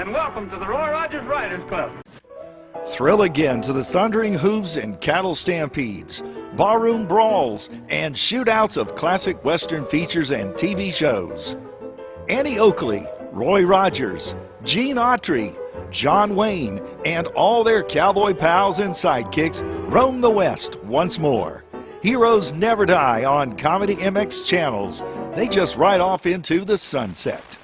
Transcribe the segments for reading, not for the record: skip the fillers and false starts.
and welcome to the Roy Rogers Riders Club. Thrill again to the thundering hooves and cattle stampedes, barroom brawls, and shootouts of classic Western features and TV shows. Annie Oakley, Roy Rogers, Gene Autry, John Wayne, and all their cowboy pals and sidekicks roam the West once more. Heroes never die on Comedy MX channels. They just ride off into the sunset.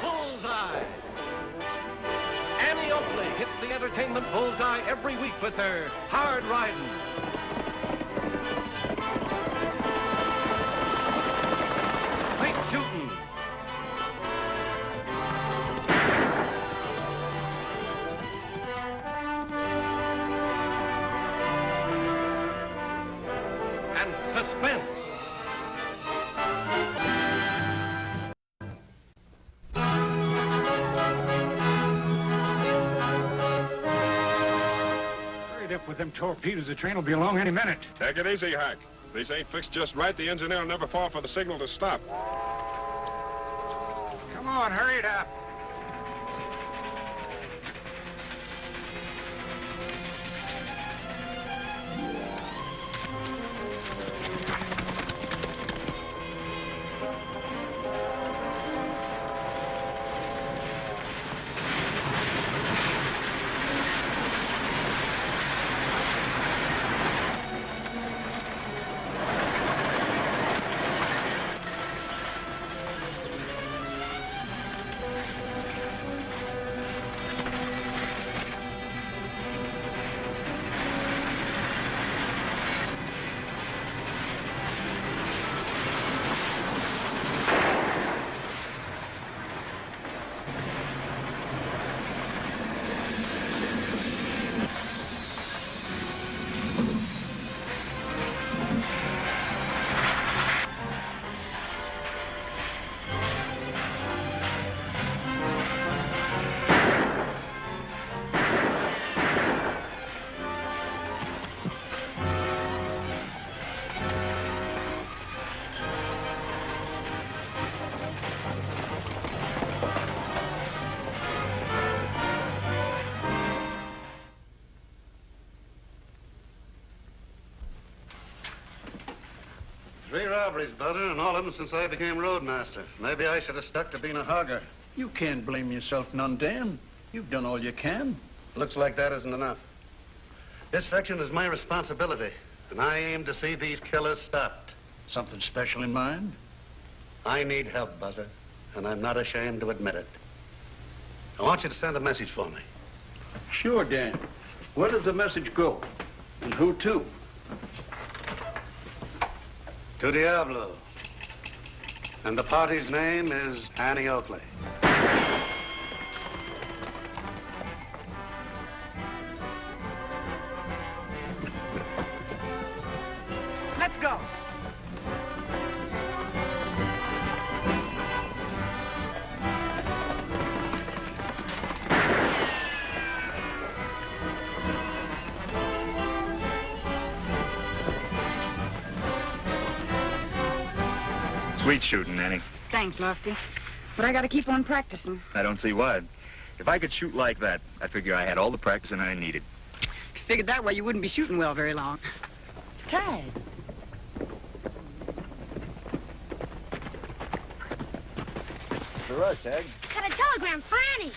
Bullseye! Annie Oakley hits the entertainment bullseye every week with her hard riding. Straight shooting. And suspense. Hurry up with them torpedoes. The train will be along any minute. Take it easy, Hack. These ain't fixed just right. The engineer will never fall for the signal to stop. Come on, hurry it up. Three robberies, Butter, and all of them since I became roadmaster. Maybe I should have stuck to being a hogger. You can't blame yourself none, Dan. You've done all you can. Looks like that isn't enough. This section is my responsibility, and I aim to see these killers stopped. Something special in mind? I need help, Butter, and I'm not ashamed to admit it. I want you to send a message for me. Sure, Dan. Where does the message go? And who to? To Diablo. And the party's name is Annie Oakley. Let's go. Sweet shooting, Annie. Thanks, Lofty. But I gotta keep on practicing. I don't see why. If I could shoot like that, I figure I had all the practicing I needed. If you figured that way, you wouldn't be shooting well very long. It's Tagg. For us, Tagg. Got a telegram for Annie.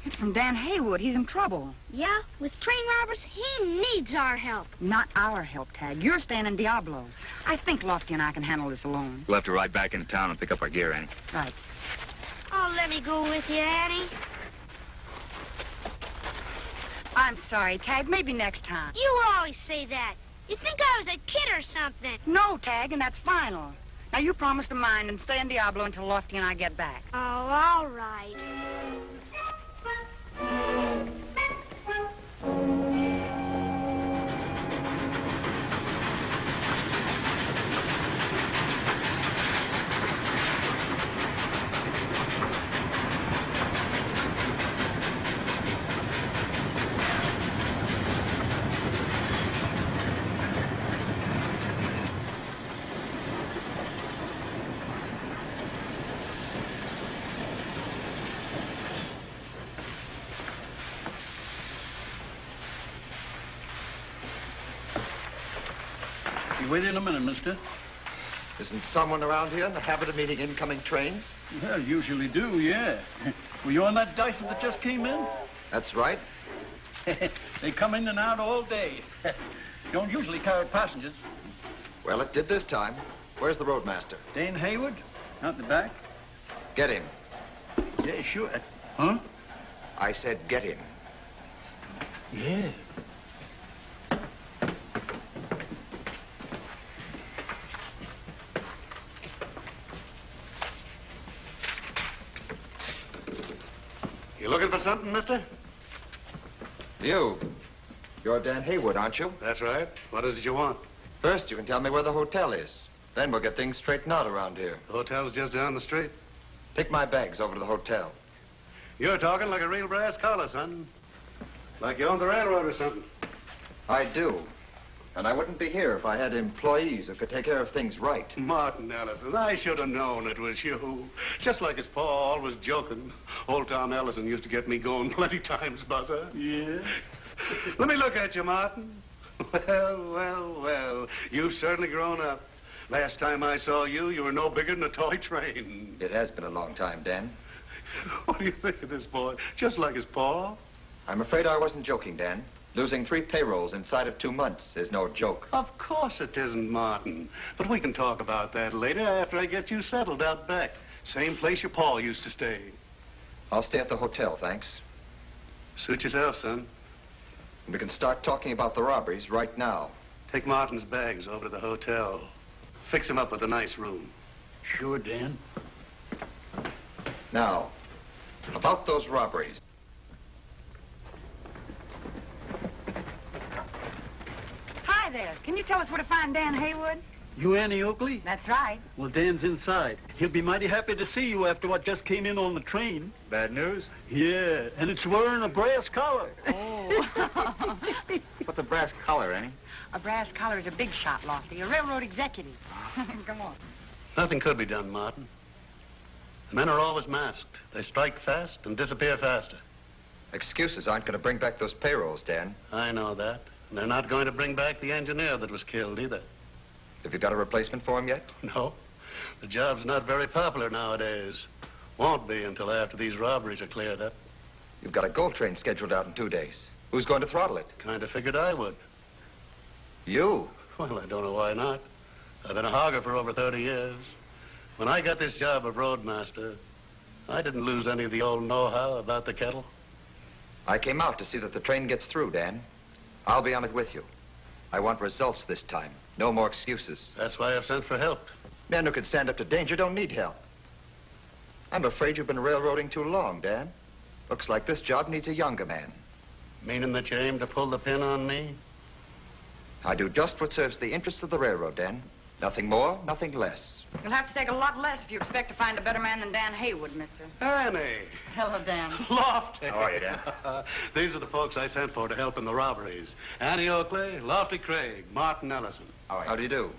It's from Dan Haywood. He's in trouble. Yeah? With train robbers, he needs our help. Not our help, Tagg. You're staying in Diablo. I think Lofty and I can handle this alone. We'll have to ride back into town and pick up our gear, Annie. Right. Oh, let me go with you, Annie. I'm sorry, Tagg. Maybe next time. You always say that. You think I was a kid or something. No, Tagg, and that's final. Now, you promise to mind and stay in Diablo until Lofty and I get back. Oh, all right. You wait in a minute, mister. Isn't someone around here in the habit of meeting incoming trains? Well, usually do, yeah. Were you on that Dyson that just came in? That's right. They come in and out all day. Don't usually carry passengers. Well, it did this time. Where's the roadmaster? Dan Hayward? Out the back? Get him. Yeah, sure. Huh? I said get him. Yeah. You looking for something, mister? You. You're Dan Hayward, aren't you? That's right. What is it you want? First, you can tell me where the hotel is. Then we'll get things straightened out around here. The hotel's just down the street. Take my bags over to the hotel. You're talking like a real brass collar, son. Like you own the railroad or something. I do. And I wouldn't be here if I had employees who could take care of things right. Martin Ellison, I should have known it was you. Just like his pa always joking. Old Tom Ellison used to get me going plenty times, Buzzer. Yeah? Let me look at you, Martin. Well. You've certainly grown up. Last time I saw you, you were no bigger than a toy train. It has been a long time, Dan. What do you think of this boy? Just like his pa? I'm afraid I wasn't joking, Dan. Losing 3 payrolls inside of 2 months is no joke. Of course it isn't, Martin. But we can talk about that later after I get you settled out back. Same place your pa used to stay. I'll stay at the hotel, thanks. Suit yourself, son. We can start talking about the robberies right now. Take Martin's bags over to the hotel. Fix him up with a nice room. Sure, Dan. Now, about those robberies. Hi there. Can you tell us where to find Dan Hayward? You Annie Oakley? That's right. Well, Dan's inside. He'll be mighty happy to see you after what just came in on the train. Bad news? Yeah, and it's wearing a brass collar. Oh. What's a brass collar, Annie? A brass collar is a big shot, Lofty. A railroad executive. Come on. Nothing could be done, Martin. The men are always masked. They strike fast and disappear faster. Excuses aren't going to bring back those payrolls, Dan. I know that. And they're not going to bring back the engineer that was killed either. Have you got a replacement for him yet? No. The job's not very popular nowadays. Won't be until after these robberies are cleared up. You've got a gold train scheduled out in 2 days. Who's going to throttle it? Kind of figured I would. You? Well, I don't know why not. I've been a hogger for over 30 years. When I got this job of roadmaster, I didn't lose any of the old know-how about the kettle. I came out to see that the train gets through, Dan. I'll be on it with you. I want results this time. No more excuses. That's why I've sent for help. Men who can stand up to danger don't need help. I'm afraid you've been railroading too long, Dan. Looks like this job needs a younger man. Meaning that you aim to pull the pin on me? I do just what serves the interests of the railroad, Dan. Nothing more, nothing less. You'll have to take a lot less if you expect to find a better man than Dan Hayward, mister. Annie! Hello, Dan. Lofty! How are you, Dan? These are the folks I sent for to help in the robberies. Annie Oakley, Lofty Craig, Martin Ellison. How do you do?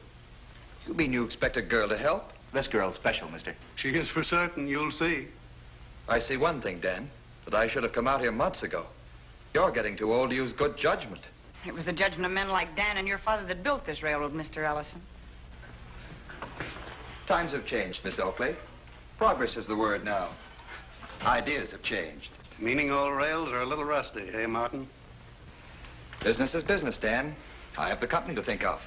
You mean you expect a girl to help? This girl's special, mister. She is for certain, you'll see. I see one thing, Dan, that I should have come out here months ago. You're getting too old to use good judgment. It was the judgment of men like Dan and your father that built this railroad, Mr. Ellison. Times have changed, Miss Oakley. Progress is the word now. Ideas have changed. Meaning old rails are a little rusty, eh, Martin? Business is business, Dan. I have the company to think of.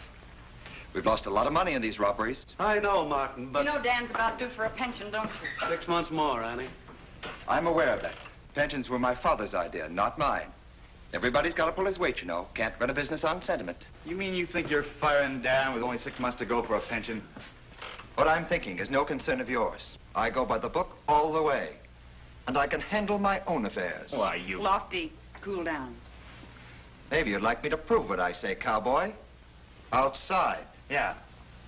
We've lost a lot of money in these robberies. I know, Martin, but... You know Dan's about due for a pension, don't you? 6 months more, Annie. I'm aware of that. Pensions were my father's idea, not mine. Everybody's got to pull his weight, you know. Can't run a business on sentiment. You mean you think you're firing Dan with only 6 months to go for a pension? What I'm thinking is no concern of yours. I go by the book all the way. And I can handle my own affairs. Why, you... Lofty, cool down. Maybe you'd like me to prove what I say, cowboy. Outside. Yeah,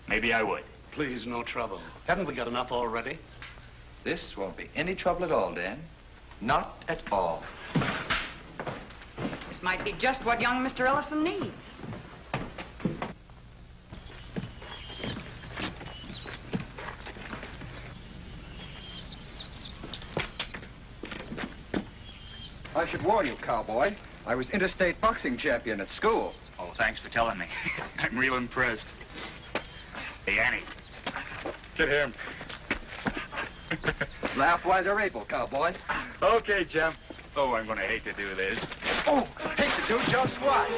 maybe I would. Please, no trouble. Haven't we got enough already? This won't be any trouble at all, Dan. Not at all. This might be just what young Mr. Ellison needs. I should warn you, cowboy. I was interstate boxing champion at school. Oh, thanks for telling me. I'm real impressed. Hey, Annie. Get him. Laugh while you're able, cowboy. Okay, Jim. Oh, I'm gonna hate to do this. Oh, hate to do just what?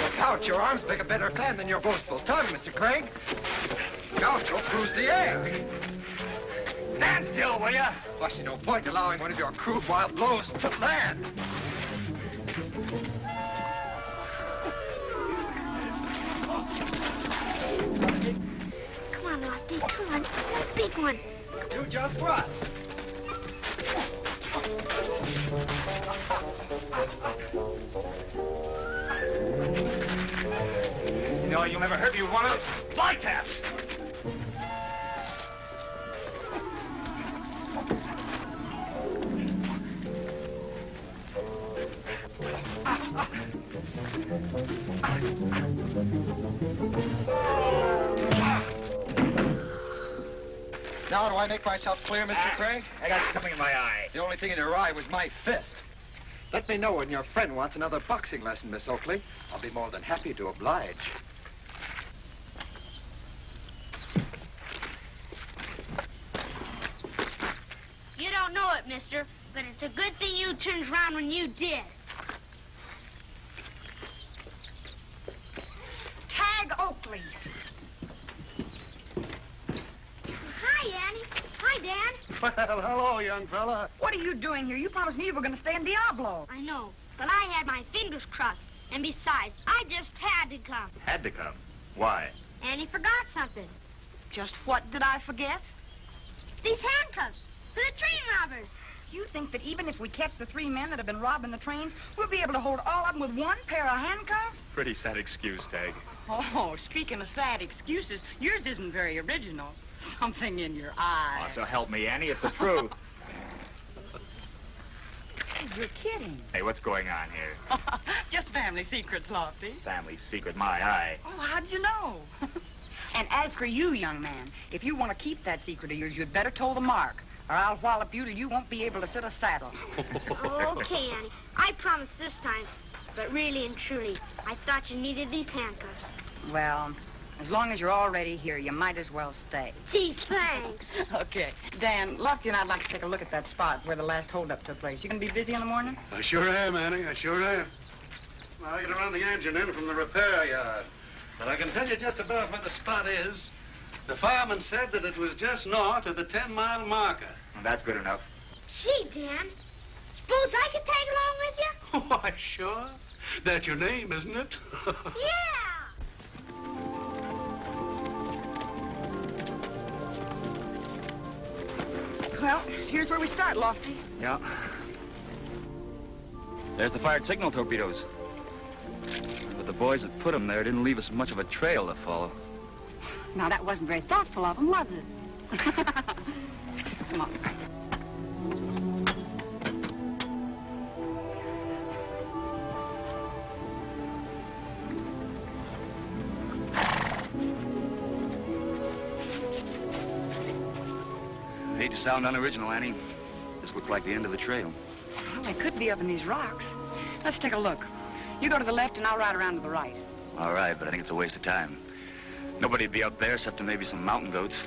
Look out, your arms make a better fan than your boastful tongue, Mr. Craig. Out, you'll bruise the air. Stand still, will ya? I see no point in allowing one of your crude, wild blows to land. Come on, Lofty, come on. Big one. Do just what? You know, you'll never hurt me with one of those fly taps. Now do I make myself clear, Mr. Craig? I got something in my eye. The only thing in your eye was my fist. Let me know when your friend wants another boxing lesson, Miss Oakley. I'll be more than happy to oblige. You don't know it, mister, but it's a good thing you turned around when you did. Tagg Oakley. Hi, Annie. Hi, Dan. Well, hello, young fella. What are you doing here? You promised me you were going to stay in Diablo. I know, but I had my fingers crossed. And besides, I just had to come. Had to come. Why? Annie forgot something. Just what did I forget? These handcuffs for the train robbers. You think that even if we catch the 3 men that have been robbing the trains, we'll be able to hold all of them with one pair of handcuffs? Pretty sad excuse, Tagg. Oh, speaking of sad excuses, yours isn't very original. Something in your eye. Oh, so help me, Annie, it's the truth. You're kidding. Hey, what's going on here? Just family secrets, Lofty. Family secret, my eye. Oh, how'd you know? And as for you, young man, if you want to keep that secret of yours, you'd better toe the mark, or I'll wallop you till you won't be able to sit a saddle. Okay, Annie. I promise this time. But really and truly, I thought you needed these handcuffs. Well, as long as you're already here, you might as well stay. Gee, thanks. Okay. Dan, Lofty and I'd like to take a look at that spot where the last holdup took place. You gonna be busy in the morning? I sure am, Annie. I sure am. Well, I gotta run the engine in from the repair yard. But I can tell you just about where the spot is. The fireman said that it was just north of the 10-mile marker. Well, that's good enough. Gee, Dan, suppose I could tag along with you? Why, sure. That's your name, isn't it? Yeah! Well, here's where we start, Lofty. Yeah. There's the fired signal torpedoes. But the boys that put them there didn't leave us much of a trail to follow. Now, that wasn't very thoughtful of them, was it? Come on. I hate to sound unoriginal, Annie. This looks like the end of the trail. Well, they could be up in these rocks. Let's take a look. You go to the left and I'll ride around to the right. All right, but I think it's a waste of time. Nobody'd be up there except maybe some mountain goats.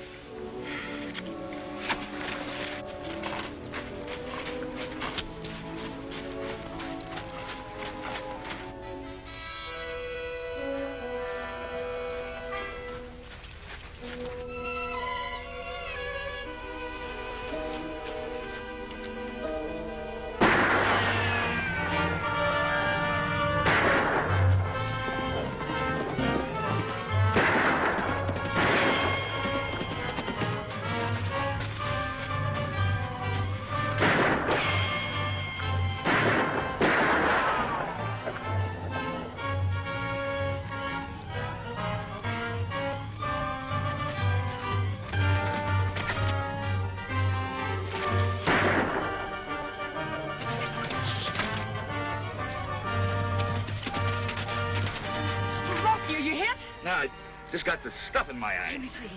No, I just got the stuff in my Let me eyes. see.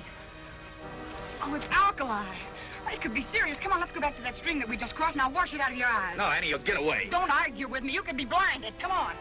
Oh, it's alkali. It could be serious. Come on, let's go back to that stream that we just crossed. Now wash it out of your eyes. No, Annie, you'll get away. Don't argue with me. You could be blinded. Come on.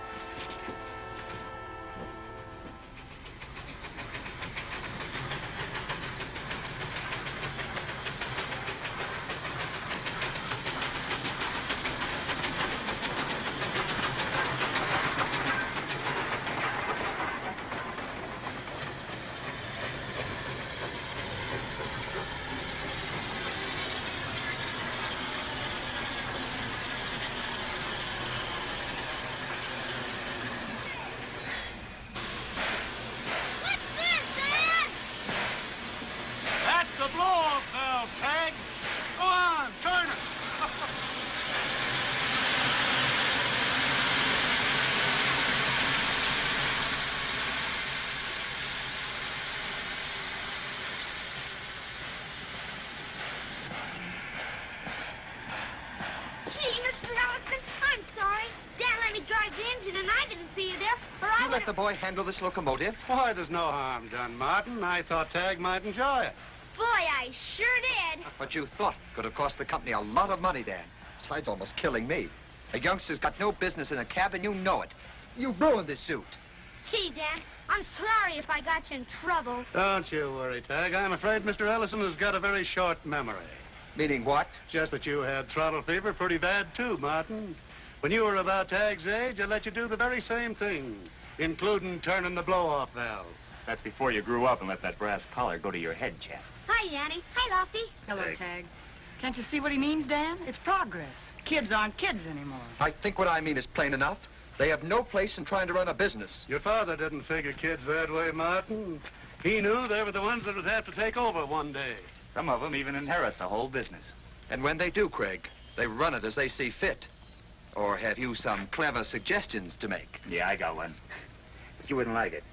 Tagg. Go on, turn it. Gee, Mr. Ellison, I'm sorry. Dan let me drive the engine and I didn't see you there, or I You let the boy handle this locomotive? Why, there's no harm done, Martin. I thought Tagg might enjoy it. Boy, I sure did. What you thought could have cost the company a lot of money, Dan. Besides almost killing me. A youngster's got no business in a cab, and you know it. You've ruined this suit. Gee, Dan, I'm sorry if I got you in trouble. Don't you worry, Tagg. I'm afraid Mr. Ellison has got a very short memory. Meaning what? Just that you had throttle fever pretty bad, too, Martin. When you were about Tagg's age, I let you do the very same thing, including turning the blow-off valve. That's before you grew up and let that brass collar go to your head, chap. Hi, Annie. Hi, Lofty. Hello, Tagg. Can't you see what he means, Dan? It's progress. Kids aren't kids anymore. I think what I mean is plain enough. They have no place in trying to run a business. Your father didn't figure kids that way, Martin. He knew they were the ones that would have to take over one day. Some of them even inherit the whole business. And when they do, Craig, they run it as they see fit. Or have you some clever suggestions to make? Yeah, I got one. But you wouldn't like it.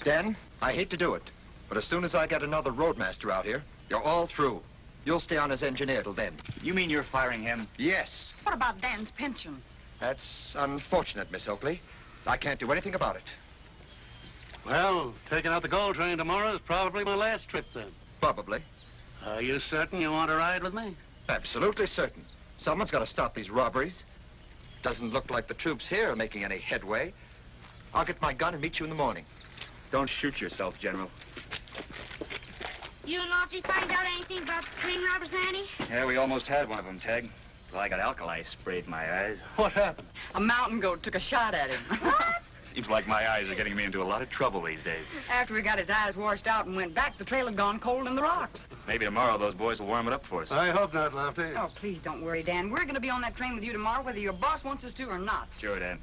Dan, I hate to do it, but as soon as I get another roadmaster out here, you're all through. You'll stay on as engineer till then. You mean you're firing him? Yes. What about Dan's pension? That's unfortunate, Miss Oakley. I can't do anything about it. Well, taking out the gold train tomorrow is probably my last trip then. Probably. Are you certain you want to ride with me? Absolutely certain. Someone's got to stop these robberies. Doesn't look like the troops here are making any headway. I'll get my gun and meet you in the morning. Don't shoot yourself, General. You and Lofty find out anything about the train robbers, Annie? Yeah, we almost had one of them, Tagg. Well, I got alkali sprayed in my eyes. What happened? A mountain goat took a shot at him. Seems like my eyes are getting me into a lot of trouble these days. After we got his eyes washed out and went back, the trail had gone cold in the rocks. Maybe tomorrow those boys will warm it up for us. I hope not, Lofty. Oh, please don't worry, Dan. We're going to be on that train with you tomorrow, whether your boss wants us to or not. Sure, Dan.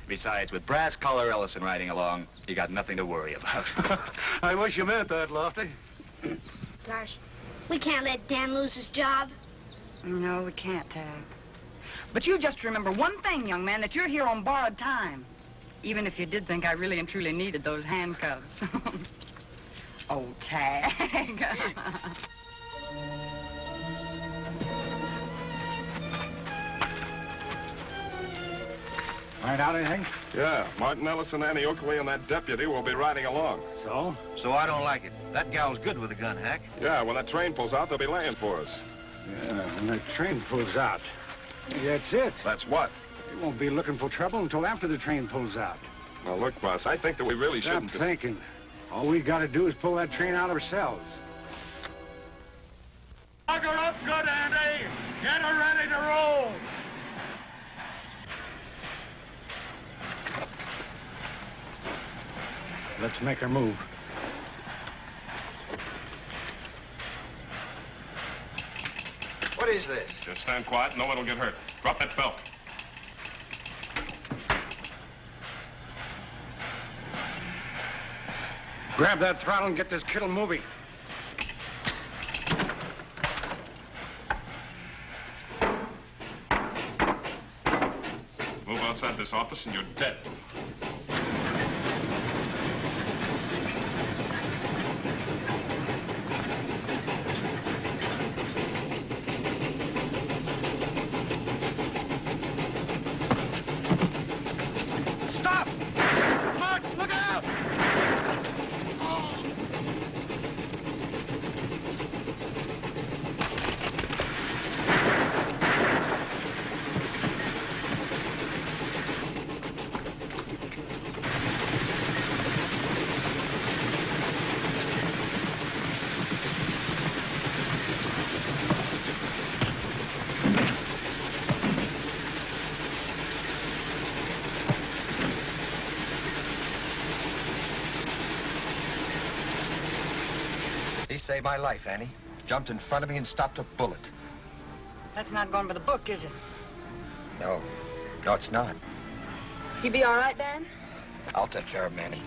Besides, with Brass Collar Ellison riding along, you got nothing to worry about. I wish you meant that, Lofty. Gosh, we can't let Dan lose his job. No, we can't, Tagg. But you just remember one thing, young man, that you're here on borrowed time. Even if you did think I really and truly needed those handcuffs. Oh, Tagg. Find out anything? Yeah, Martin Ellison, Annie Oakley, and that deputy will be riding along. So? So I don't like it. That gal's good with a gun, Hack. Yeah, when that train pulls out, they'll be laying for us. Yeah, when that train pulls out. That's it. That's what? We won't be looking for trouble until after the train pulls out. Well, look, boss, I think that we really Stop shouldn't... thinking. All we gotta do is pull that train out ourselves. Lock her up good, Andy. Get her ready to roll. Let's make her move. What is this? Just stand quiet, no one will get hurt. Drop that belt. Grab that throttle and get this kittle moving. Move outside this office and you're dead. Stop! Mark, look out! saved my life, Annie. Jumped in front of me and stopped a bullet. That's not going by the book, is it? No. No, it's not. You be all right, Dan? I'll take care of him, Annie.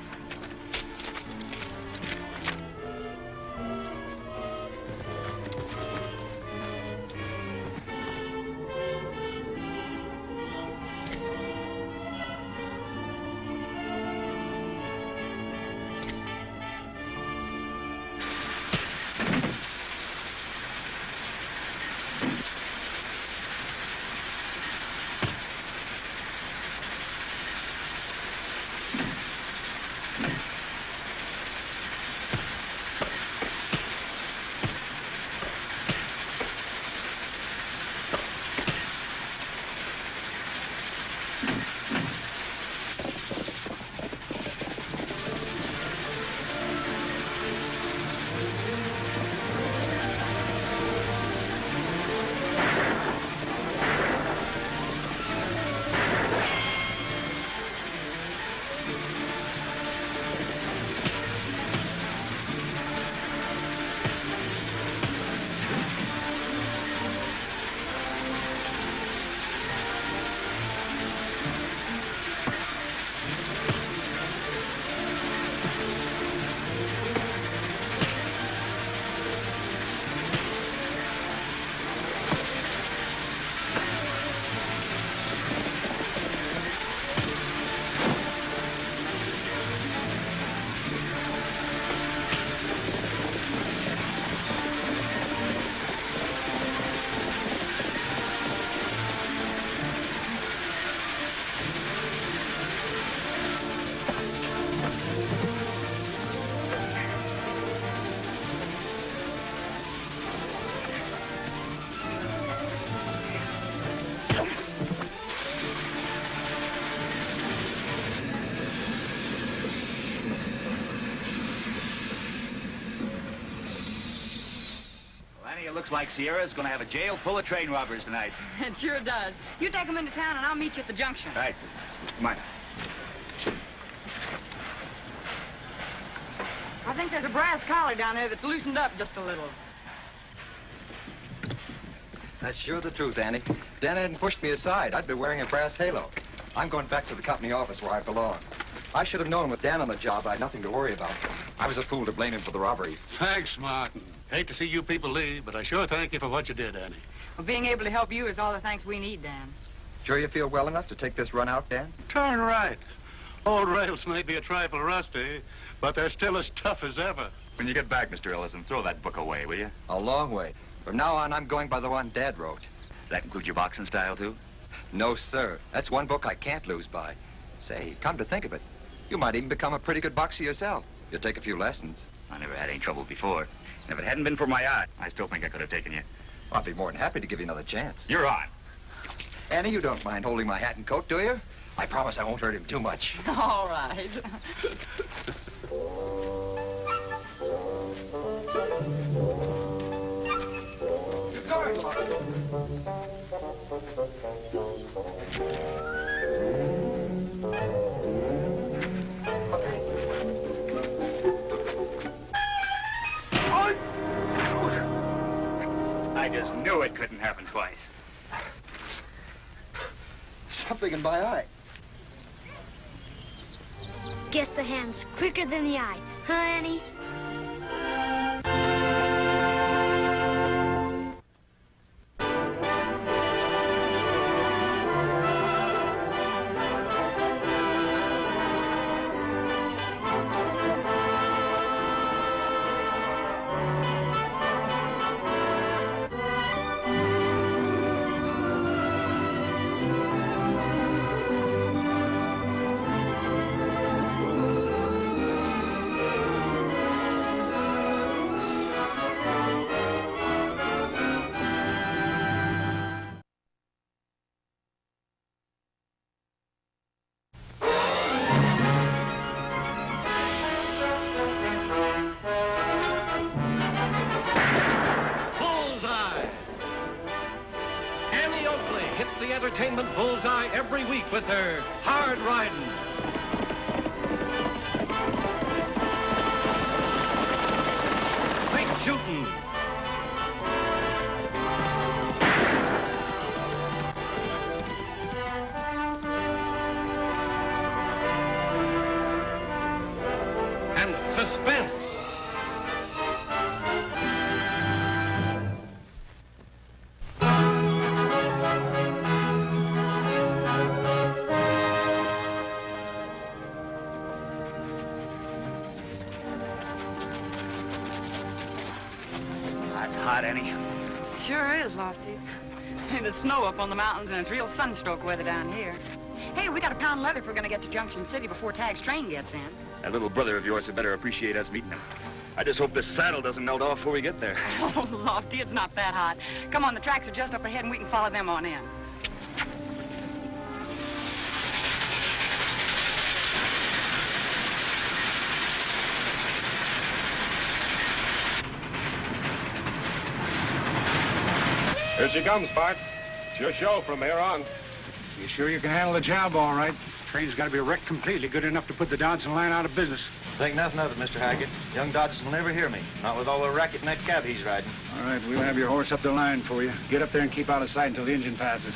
It looks like Sierra's gonna have a jail full of train robbers tonight. It sure does. You take them into town and I'll meet you at the junction. Right. Come on. I think there's a brass collar down there that's loosened up just a little. That's sure the truth, Annie. If Dan hadn't pushed me aside, I'd be wearing a brass halo. I'm going back to the company office where I belong. I should have known with Dan on the job I had nothing to worry about. I was a fool to blame him for the robberies. Thanks, Martin. Hate to see you people leave, but I sure thank you for what you did, Annie. Well, being able to help you is all the thanks we need, Dan. Sure you feel well enough to take this run out, Dan? Darn right. Old rails may be a trifle rusty, but they're still as tough as ever. When you get back, Mr. Ellison, throw that book away, will you? A long way. From now on, I'm going by the one Dad wrote. That include your boxing style, too? No, sir. That's one book I can't lose by. Say, come to think of it, you might even become a pretty good boxer yourself. You'll take a few lessons. I never had any trouble before. And if it hadn't been for my eye, I still think I could have taken you. I'd be more than happy to give you another chance. You're on. Annie, you don't mind holding my hat and coat, do you? I promise I won't hurt him too much. All right. Sorry, Martin. I just knew it couldn't happen twice. Something in my eye. Guess the hand's quicker than the eye, huh, Annie? Entertainment bullseye every week with her hard riding. Straight shooting. Annie. Sure is, Lofty. Hey, the snow up on the mountains, and it's real sunstroke weather down here. Hey, we got a pound of leather if we're gonna get to Junction City before Tagg's train gets in. That little brother of yours had better appreciate us meeting him. I just hope this saddle doesn't melt off before we get there. Oh, Lofty, it's not that hot. Come on, the tracks are just up ahead, and we can follow them on in. Here she comes, Bart. It's your show from here on. You sure you can handle the job all right? Train's got to be wrecked completely, good enough to put the Dodson line out of business. Think nothing of it, Mr. Hackett. Young Dodson will never hear me. Not with all the racket in that cab he's riding. All right, we'll have your horse up the line for you. Get up there and keep out of sight until the engine passes.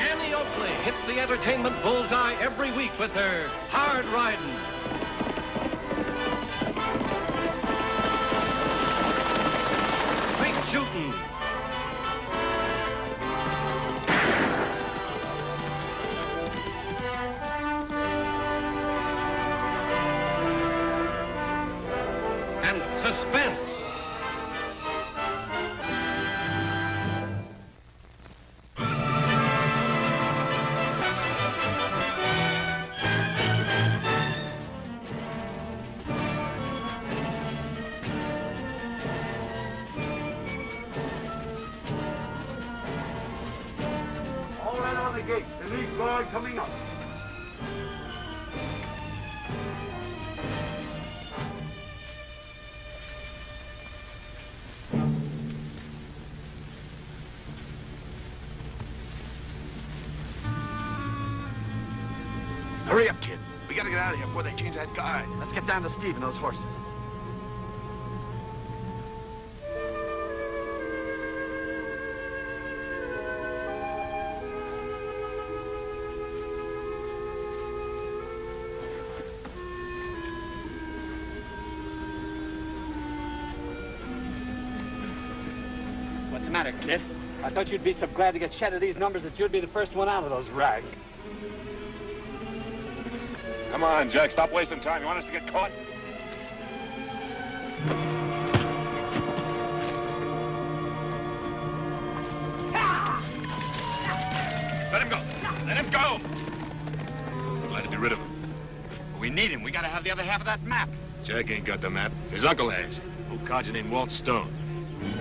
Annie Oakley hits the entertainment bullseye every week with her hard riding. Straight shooting. And suspense. Gate, the lead guard coming up. Hurry up, kid. We gotta get out of here before they change that guard. Let's get down to Steve and those horses. What's the matter, kid? I thought you'd be so glad to get shed of these numbers that you'd be the first one out of those rags. Come on, Jack. Stop wasting time. You want us to get caught? Let him go. Let him go. Glad to be rid of him. We need him. We gotta have the other half of that map. Jack ain't got the map. His uncle has. Old codger named Walt Stone.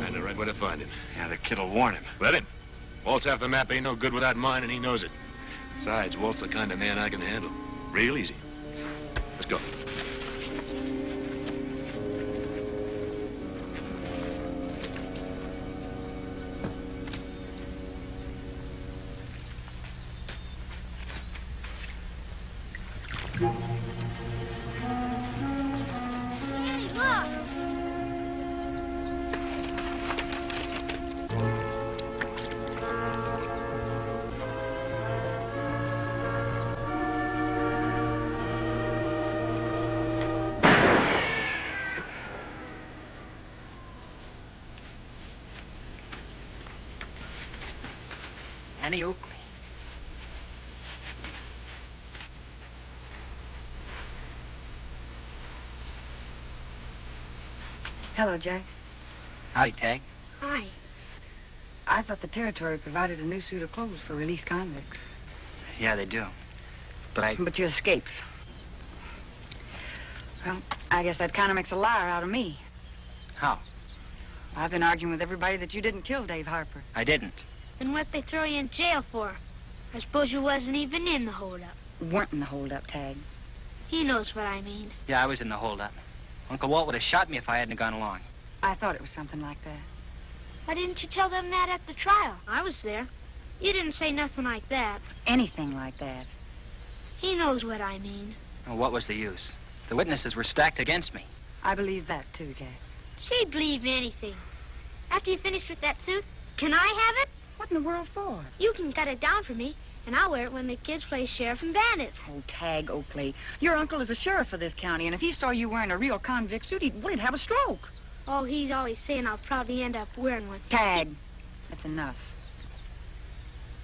I know right where to find him. Yeah, the kid'll warn him. Let him. Walt's half the map ain't no good without mine, and he knows it. Besides, Walt's the kind of man I can handle. Real easy. Let's go. Annie, look! Annie Oakley. Hello, Jack. Howdy, Tagg. Hi. I thought the territory provided a new suit of clothes for released convicts. Yeah, they do. But you escaped. Well, I guess that kind of makes a liar out of me. How? I've been arguing with everybody that you didn't kill Dave Harper. I didn't. Then what they throw you in jail for? I suppose you wasn't even in the holdup. Weren't in the holdup, Tagg. He knows what I mean. Yeah, I was in the holdup. Uncle Walt would have shot me if I hadn't gone along. I thought it was something like that. Why didn't you tell them that at the trial? I was there. You didn't say nothing like that. Anything like that. He knows what I mean. Well, what was the use? The witnesses were stacked against me. I believe that, too, Jack. She'd believe anything. After you finish with that suit, can I have it? What in the world for? You can cut it down for me, and I'll wear it when the kids play sheriff and bandits. Oh, Tagg Oakley. Your uncle is the sheriff of this county, and if he saw you wearing a real convict suit, he'd have a stroke. Oh, he's always saying I'll probably end up wearing one. Tagg, that's enough.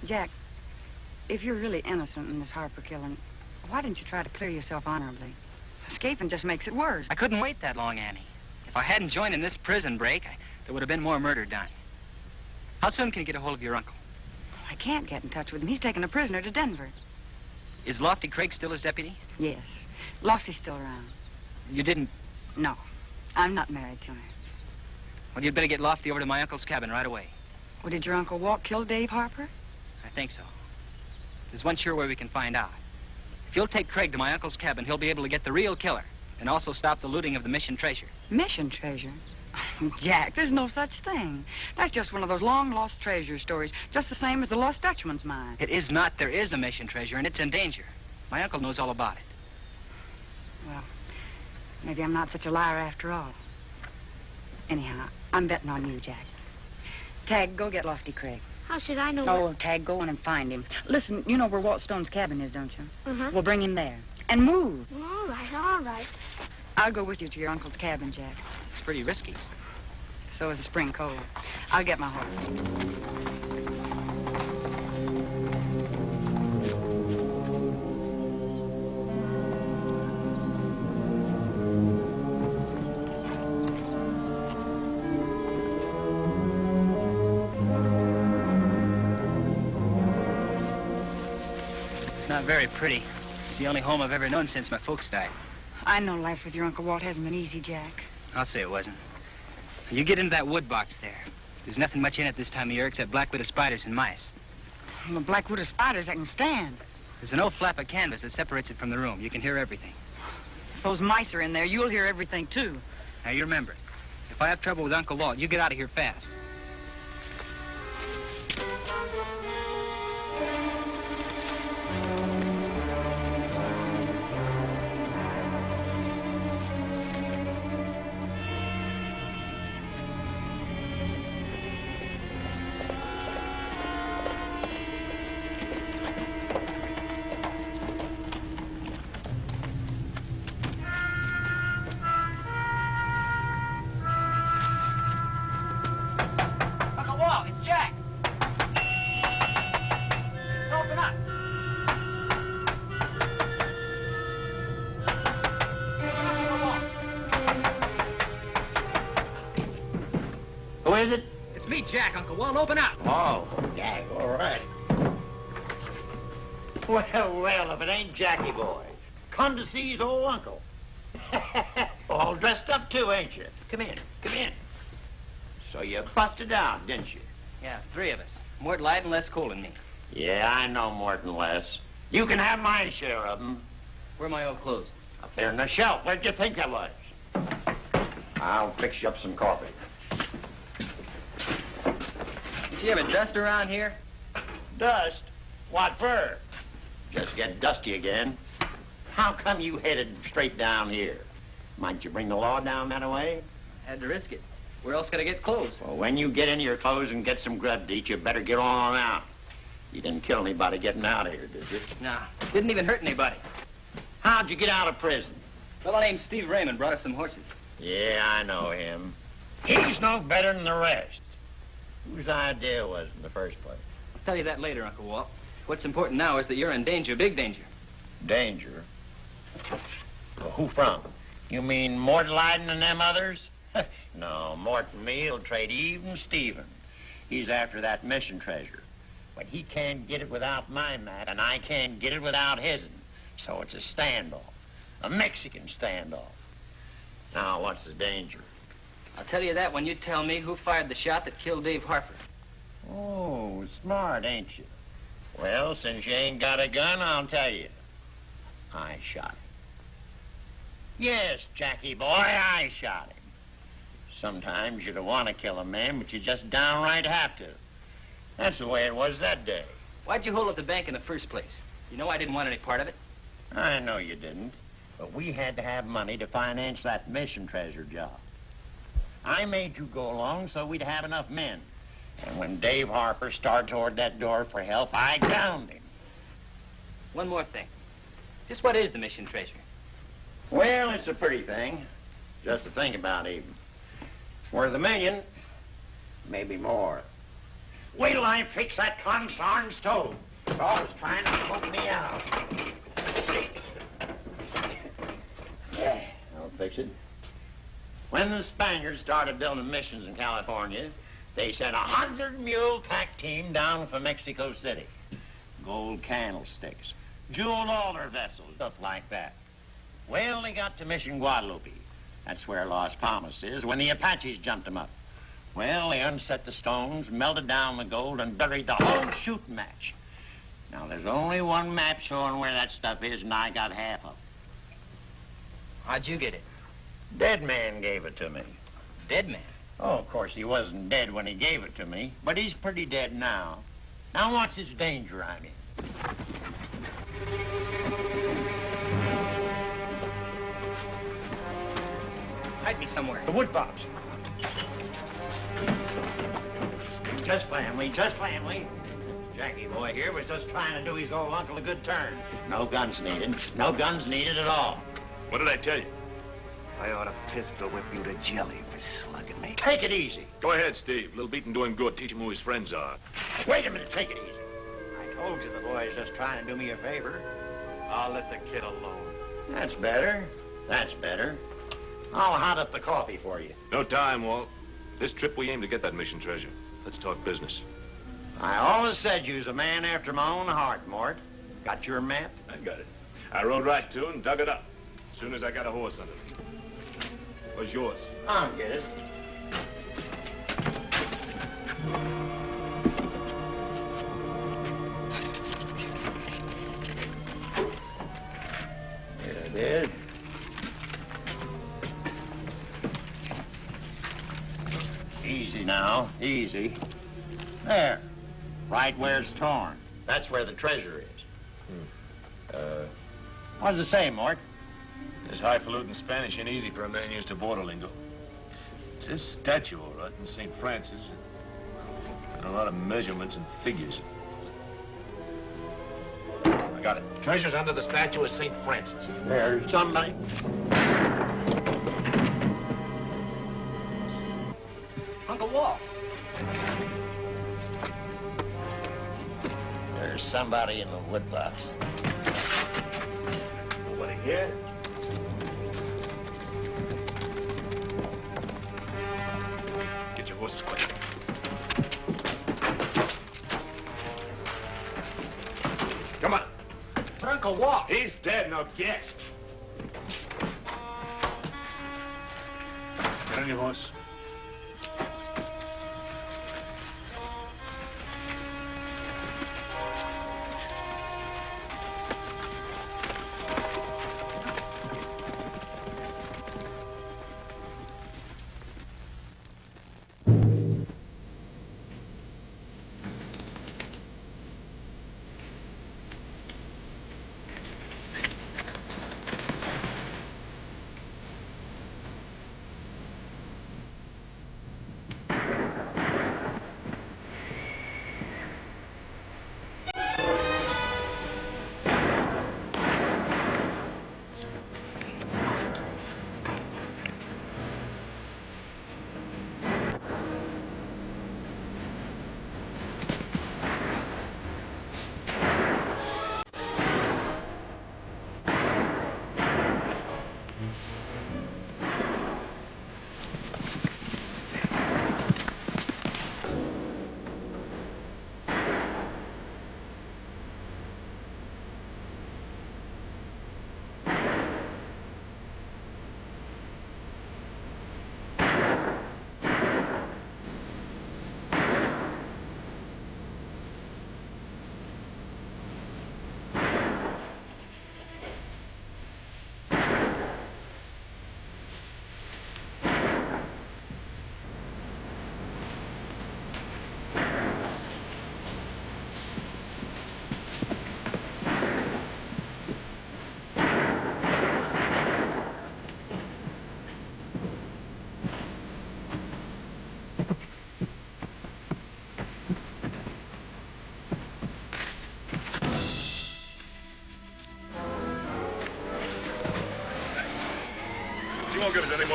Jack, if you're really innocent in this Harper killing, why didn't you try to clear yourself honorably? Escaping just makes it worse. I couldn't wait that long, Annie. If I hadn't joined in this prison break, there would have been more murder done. How soon can you get a hold of your uncle? I can't get in touch with him. He's taken a prisoner to Denver. Is Lofty Craig still his deputy? Yes. Lofty's still around. You didn't? No. I'm not married to him. Well, you'd better get Lofty over to my uncle's cabin right away. Well, did your Uncle Walt kill Dave Harper? I think so. There's one sure way we can find out. If you'll take Craig to my uncle's cabin, he'll be able to get the real killer and also stop the looting of the mission treasure. Mission treasure? Jack, there's no such thing. That's just one of those long-lost treasure stories, just the same as the Lost Dutchman's mine. It is not. There is a mission treasure, and it's in danger. My uncle knows all about it. Well, maybe I'm not such a liar after all. Anyhow, I'm betting on you, Jack. Tagg, go get Lofty Craig. How should I know? Oh, Tagg, go in and find him. Listen, you know where Walt Stone's cabin is, don't you? Uh-huh. We'll bring him there. And move. All right, all right. I'll go with you to your uncle's cabin, Jack. It's pretty risky. So is a spring cola. I'll get my horse. It's not very pretty. It's the only home I've ever known since my folks died. I know life with your Uncle Walt hasn't been easy, Jack. I'll say it wasn't. You get into that wood box there. There's nothing much in it this time of year except black widow spiders and mice. Well, the black widow spiders I can stand. There's an old flap of canvas that separates it from the room. You can hear everything. If those mice are in there, you'll hear everything, too. Now, you remember, if I have trouble with Uncle Walt, you get out of here fast. Who is it? It's me, Jack, Uncle Walt. Open up. Oh, Jack, all right. Well, well, if it ain't Jackie boy. Come to see his old uncle. All dressed up, too, ain't you? Come in, come in. So you busted out, didn't you? Yeah, 3 of us. Mort light and less cool than me. Yeah, I know Mort and Les. You can have my share of them. Where are my old clothes? Up there on the shelf. Where'd you think I was? I'll fix you up some coffee. Did you ever dust around here? Dust? What for? Just get dusty again. How come you headed straight down here? Might you bring the law down that way? Had to risk it. Where else could I get clothes? Well, when you get into your clothes and get some grub to eat, you better get on out. You didn't kill anybody getting out of here, did you? No, didn't even hurt anybody. How'd you get out of prison? A fellow named Steve Raymond brought us some horses. Yeah, I know him. He's no better than the rest. Whose idea was it in the first place? I'll tell you that later, Uncle Walt. What's important now is that you're in danger, big danger. Danger? Well, who from? You mean Mort Lyden and them others? No, Mort and me will trade even Steven. He's after that mission treasure. But he can't get it without my map, and I can't get it without his'n. So it's a standoff. A Mexican standoff. Now, what's the danger? I'll tell you that when you tell me who fired the shot that killed Dave Harper. Oh, smart, ain't you? Well, since you ain't got a gun, I'll tell you. I shot him. Yes, Jackie boy, I shot him. Sometimes you don't want to kill a man, but you just downright have to. That's the way it was that day. Why'd you hold up the bank in the first place? You know I didn't want any part of it. I know you didn't. But we had to have money to finance that mission treasure job. I made you go along so we'd have enough men. And when Dave Harper started toward that door for help, I downed him. One more thing. Just what is the mission treasure? Well, it's a pretty thing. Just to think about, even. Worth $1 million, maybe more. Wait till I fix that consarn stove. It's always trying to poke me out. Yeah, I'll fix it. When the Spaniards started building missions in California, they sent a 100-mule pack team down from Mexico City. Gold candlesticks, jeweled altar vessels, stuff like that. Well, they got to Mission Guadalupe. That's where Las Palmas is, when the Apaches jumped them up. Well, they unset the stones, melted down the gold, and buried the whole shooting match. Now, there's only one map showing where that stuff is, and I got half of it. How'd you get it? Dead man gave it to me. Dead man? Oh, of course, he wasn't dead when he gave it to me, but he's pretty dead now. Now, what's this danger I'm in? Hide me somewhere. The wood box. Just family, just family. Jackie boy here was just trying to do his old uncle a good turn. No guns needed. No guns needed at all. What did I tell you? I ought to pistol whip you to jelly for slugging me. Take it easy. Go ahead, Steve. Little beating do him good. Teach him who his friends are. Wait a minute, take it easy. I told you the boy's just trying to do me a favor. I'll let the kid alone. That's better. That's better. I'll hot up the coffee for you. No time, Walt. This trip we aim to get that mission treasure. Let's talk business. I always said you was a man after my own heart, Mort. Got your map? I got it. I rode right to it and dug it up. As soon as I got a horse under it. What's yours? I'll get it. Here it is. Easy now, easy. There, right where it's torn. That's where the treasure is. What does it say, Mort? This highfalutin Spanish ain't easy for a man used to border lingo. It's this statue, all right, in St. Francis. And a lot of measurements and figures. I got it. Treasure's under the statue of St. Francis. There's somebody. Uncle Walt. There's somebody in the wood box. Nobody here? Get your horses quick. Come on. Uncle Walt. He's dead, now get. Get on your horse.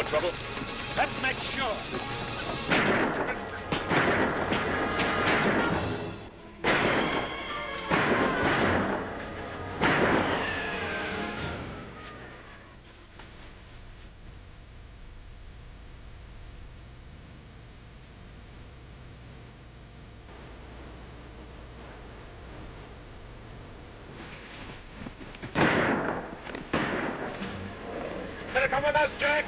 trouble? Let's make sure. Better come with us, Jack.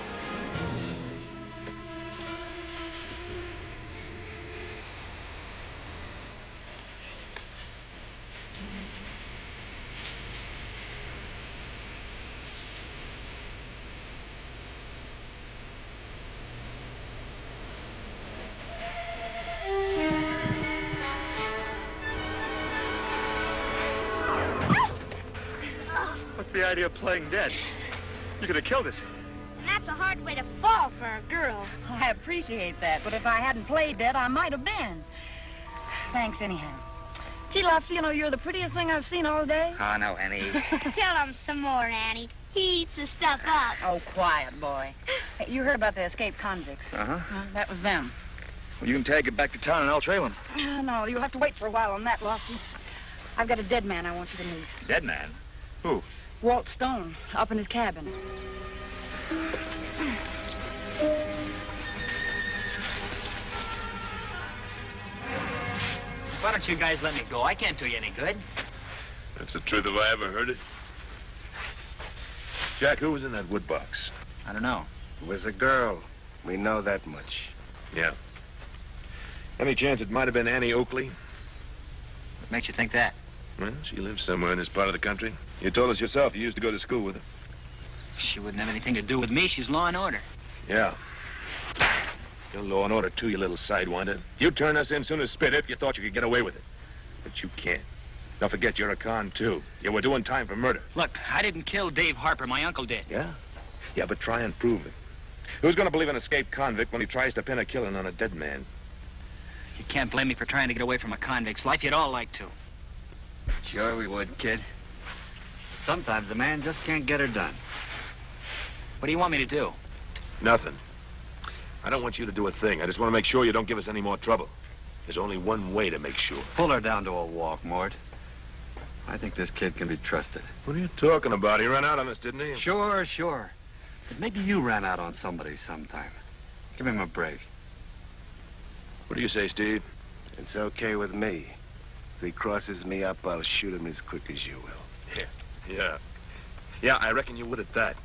What's the idea of playing dead? You could have killed us. And that's a hard way to fall for a girl. I appreciate that, but if I hadn't played dead, I might have been. Thanks anyhow. Gee, Lofty, you know, you're the prettiest thing I've seen all day. Oh, no, Annie. Tell him some more, Annie. He eats the stuff up. Oh, quiet, boy. Hey, you heard about the escaped convicts. Uh-huh. That was them. Well, you can take it back to town and I'll trail him. No, you'll have to wait for a while on that, Lofty. I've got a dead man I want you to meet. Dead man? Who? Walt Stone, up in his cabin. Why don't you guys let me go? I can't do you any good. That's the truth if I ever heard it. Jack, who was in that wood box? I don't know. It was a girl. We know that much. Yeah. Any chance it might have been Annie Oakley? What makes you think that? Well, she lives somewhere in this part of the country. You told us yourself you used to go to school with her. She wouldn't have anything to do with me. She's law and order. Yeah. You're law and order, too, you little sidewinder. You'd turn us in soon as spit if you thought you could get away with it. But you can't. Don't forget, you're a con, too. You were doing time for murder. Look, I didn't kill Dave Harper. My uncle did. Yeah? Yeah, but try and prove it. Who's going to believe an escaped convict when he tries to pin a killing on a dead man? You can't blame me for trying to get away from a convict's life. You'd all like to. Sure we would, kid. Sometimes a man just can't get her done. What do you want me to do? Nothing. I don't want you to do a thing. I just want to make sure you don't give us any more trouble. There's only one way to make sure. Pull her down to a walk, Mort. I think this kid can be trusted. What are you talking about? He ran out on us, didn't he? Sure, sure. But maybe you ran out on somebody sometime. Give him a break. What do you say, Steve? It's okay with me. If he crosses me up, I'll shoot him as quick as you will. Yeah. Yeah, I reckon you would at that.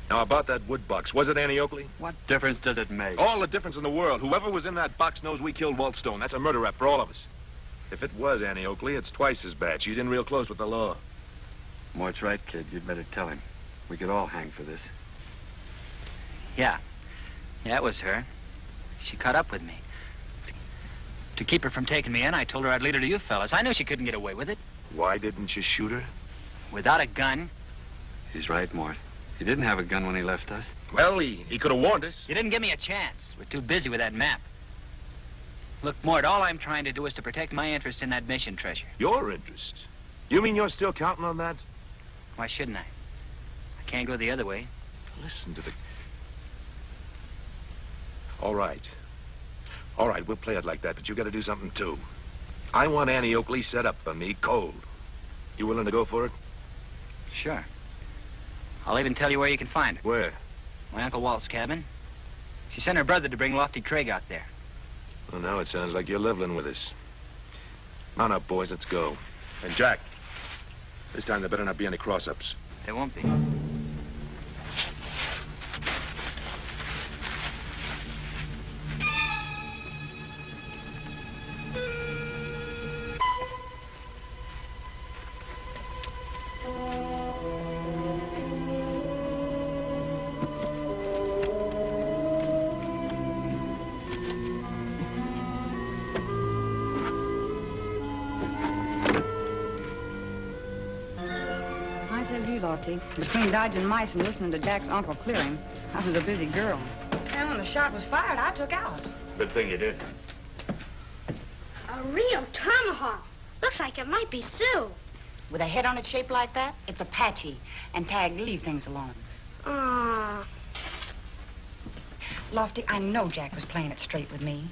Now, about that wood box, was it Annie Oakley? What difference does it make? All the difference in the world. Whoever was in that box knows we killed Walt Stone. That's a murder rap for all of us. If it was Annie Oakley, it's twice as bad. She's in real close with the law. Mort's right, kid. You'd better tell him. We could all hang for this. Yeah. Yeah, it was her. She caught up with me. To keep her from taking me in, I told her I'd lead her to you fellas. I knew she couldn't get away with it. Why didn't you shoot her? Without a gun. He's right, Mort. He didn't have a gun when he left us. Well, he could have warned us. You didn't give me a chance. We're too busy with that map. Look, Mort, all I'm trying to do is to protect my interest in that mission treasure. Your interest? You mean you're still counting on that? Why shouldn't I? I can't go the other way. Listen to the... All right. All right, we'll play it like that, but you got to do something, too. I want Annie Oakley set up for me, cold. You willing to go for it? Sure. I'll even tell you where you can find her. Where? My Uncle Walt's cabin. She sent her brother to bring Lofty Craig out there. Well, now it sounds like you're leveling with us. Mount up, boys, let's go. And Jack, this time there better not be any cross-ups. There won't be. Between dodging mice and listening to Jack's uncle clear him, I was a busy girl. And when the shot was fired, I took out. Good thing you did. A real tomahawk. Looks like it might be Sue. With a head on it shaped like that, it's Apache. And Tagg, leave things alone. Aw. Lofty, I know Jack was playing it straight with me.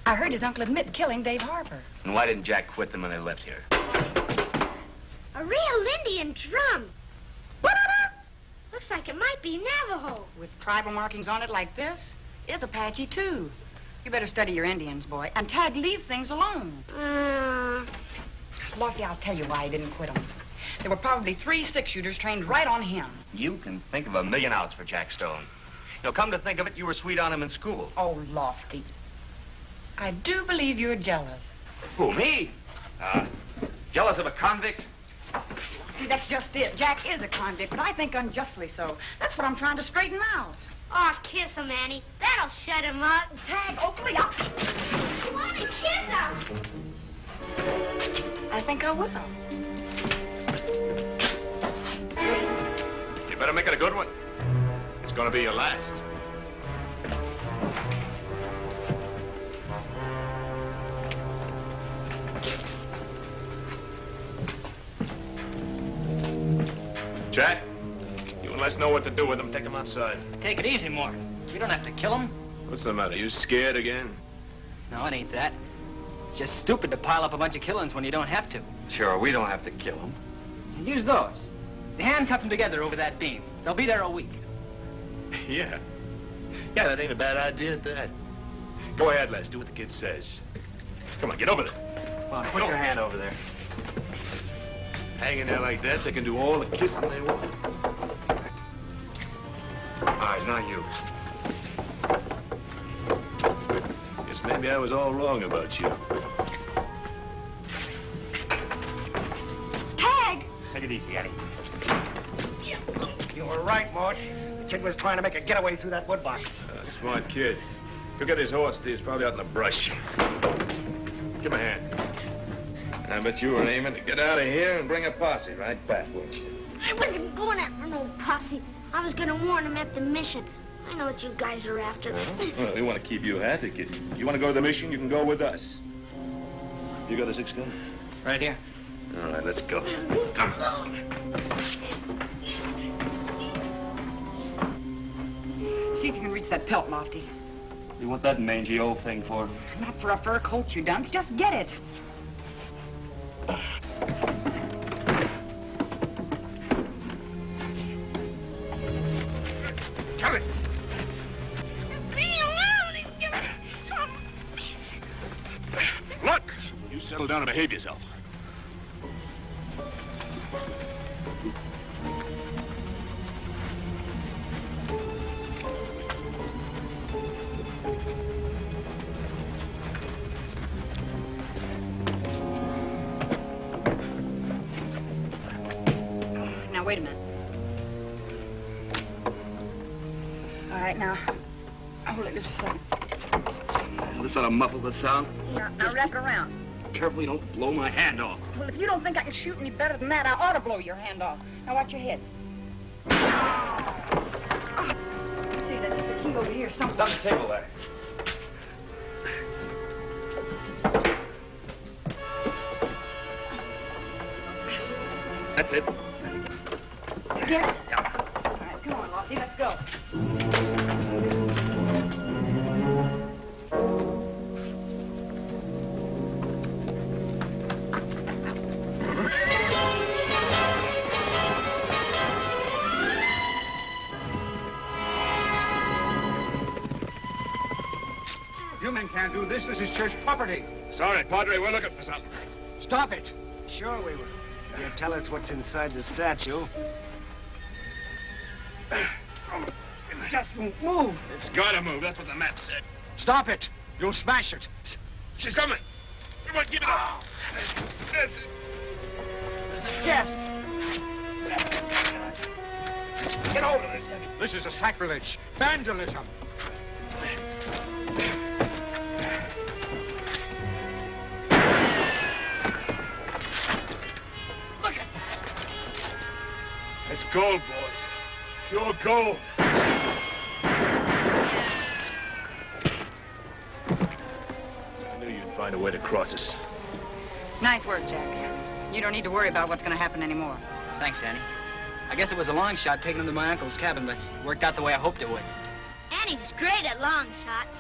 I heard his uncle admit killing Dave Harper. And why didn't Jack quit them when they left here? A real Indian drum. Looks like it might be Navajo. With tribal markings on it like this, it's Apache, too. You better study your Indians, boy. And Tagg, leave things alone. Lofty, I'll tell you why he didn't quit them. There were probably 3 six-shooters trained right on him. You can think of a million outs for Jack Stone. You know, come to think of it, you were sweet on him in school. Oh, Lofty. I do believe you're jealous. Who, me? Jealous of a convict? See, that's just it. Jack is a convict, but I think unjustly so. That's what I'm trying to straighten out. Aw, kiss him, Annie. That'll shut him up. Tagg Oakley, I'll... Come on and kiss him. I think I will. You better make it a good one. It's gonna be your last. Jack, you and Les know what to do with them. Take them outside. Take it easy, Mort. We don't have to kill him. What's the matter? You scared again? No, it ain't that. It's just stupid to pile up a bunch of killings when you don't have to. Sure, we don't have to kill them. Use those. Handcuff them together over that beam. They'll be there a week. Yeah. Yeah, that ain't a bad idea at that. Go ahead, Les. Do what the kid says. Come on, get over there. Come on, put your hand over there. Hanging there like that, they can do all the kissing they want. All right, now you. Guess maybe I was all wrong about you. Tagg! Take it easy, Annie. You were right, Mort. The kid was trying to make a getaway through that woodbox. Smart kid. Go get his horse. He's probably out in the brush. Give him a hand. I bet you were aiming to get out of here and bring a posse right back, weren't you? I wasn't going after no posse. I was gonna warn him at the mission. I know what you guys are after. Well, we want to keep you happy, kid. You want to go to the mission, you can go with us. You got a 6-gun? Right here. All right, let's go. Come on. See if you can reach that pelt, Lofty. You want that mangy old thing for? Not for a fur coat, you dunce. Just get it. Come it. Look! You settle down and behave yourself. Now, wait a minute. All right, now, hold it just a second. This ought to muffle the sound. Now wrap it around. Carefully, don't blow my hand off. Well, if you don't think I can shoot any better than that, I ought to blow your hand off. Now, watch your head. Let's see, the key over here somewhere. It's on the table there. That's it. Get it? All right, come on, Lofty, let's go. You men can't do this. This is church property. Sorry, Padre, we're looking for something. Stop it. Sure we will. You tell us what's inside the statue. It just won't move. It's gotta move. That's what the map said. Stop it. You'll smash it. She's coming. Come on, give it up. That's it. Chest. Get hold of it. This is a sacrilege. Vandalism. Look at it's gold, boys. Pure gold. I knew you'd find a way to cross us. Nice work, Jack. You don't need to worry about what's going to happen anymore. Thanks, Annie. I guess it was a long shot taking him to my uncle's cabin, but it worked out the way I hoped it would. Annie's great at long shots.